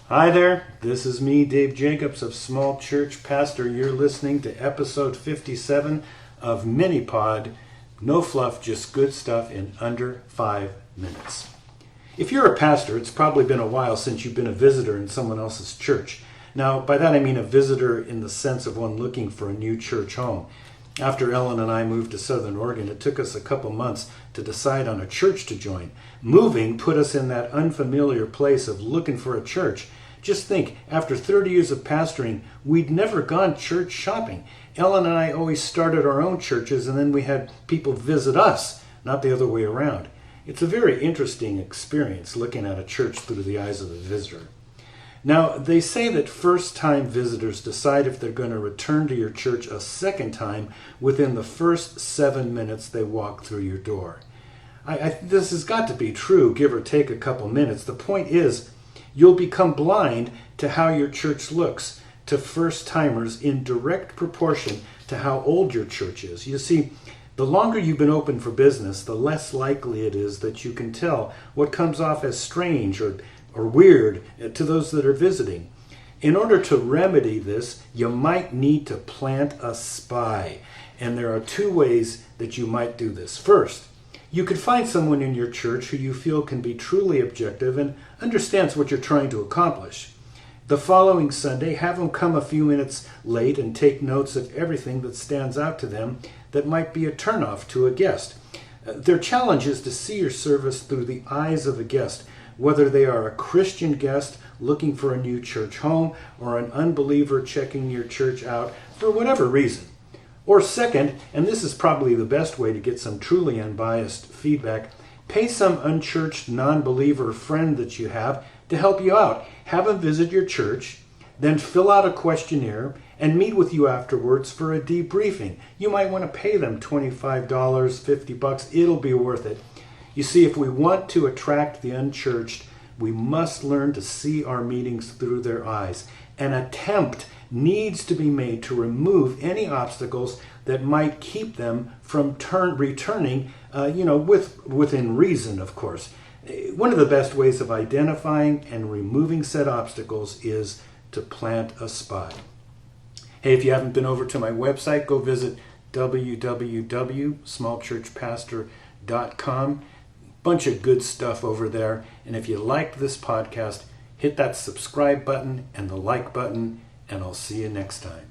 Hi there, this is me, Dave Jacobs of Small Church Pastor. You're listening to episode 57 of Minipod. No fluff, just good stuff in under 5 minutes. If you're a pastor, it's probably been a while since you've been a visitor in someone else's church. Now, by that I mean a visitor in the sense of one looking for a new church home. After Ellen and I moved to Southern Oregon, it took us a couple months to decide on a church to join. Moving put us in that unfamiliar place of looking for a church. Just think, after 30 years of pastoring, we'd never gone church shopping. Ellen and I always started our own churches, and then we had people visit us, not the other way around. It's a very interesting experience looking at a church through the eyes of the visitor. Now, they say that first-time visitors decide if they're going to return to your church a second time within the first 7 minutes they walk through your door. This has got to be true, give or take a couple minutes. The point is, you'll become blind to how your church looks to first-timers in direct proportion to how old your church is. You see, the longer you've been open for business, the less likely it is that you can tell what comes off as strange or weird to those that are visiting. In order to remedy this, you might need to plant a spy. And there are two ways that you might do this. First, you could find someone in your church who you feel can be truly objective and understands what you're trying to accomplish. The following Sunday, have them come a few minutes late and take notes of everything that stands out to them that might be a turnoff to a guest. Their challenge is to see your service through the eyes of a guest, whether they are a Christian guest looking for a new church home or an unbeliever checking your church out for whatever reason. Or second, and this is probably the best way to get some truly unbiased feedback, pay some unchurched non-believer friend that you have to help you out. Have them visit your church, then fill out a questionnaire and meet with you afterwards for a debriefing. You might want to pay them $25, $50. It'll be worth it. You see, if we want to attract the unchurched, we must learn to see our meetings through their eyes. An attempt needs to be made to remove any obstacles that might keep them from returning, within reason, of course. One of the best ways of identifying and removing said obstacles is to plant a spy. Hey, if you haven't been over to my website, go visit www.smallchurchpastor.com. Bunch of good stuff over there. And if you liked this podcast, hit that subscribe button and the like button, and I'll see you next time.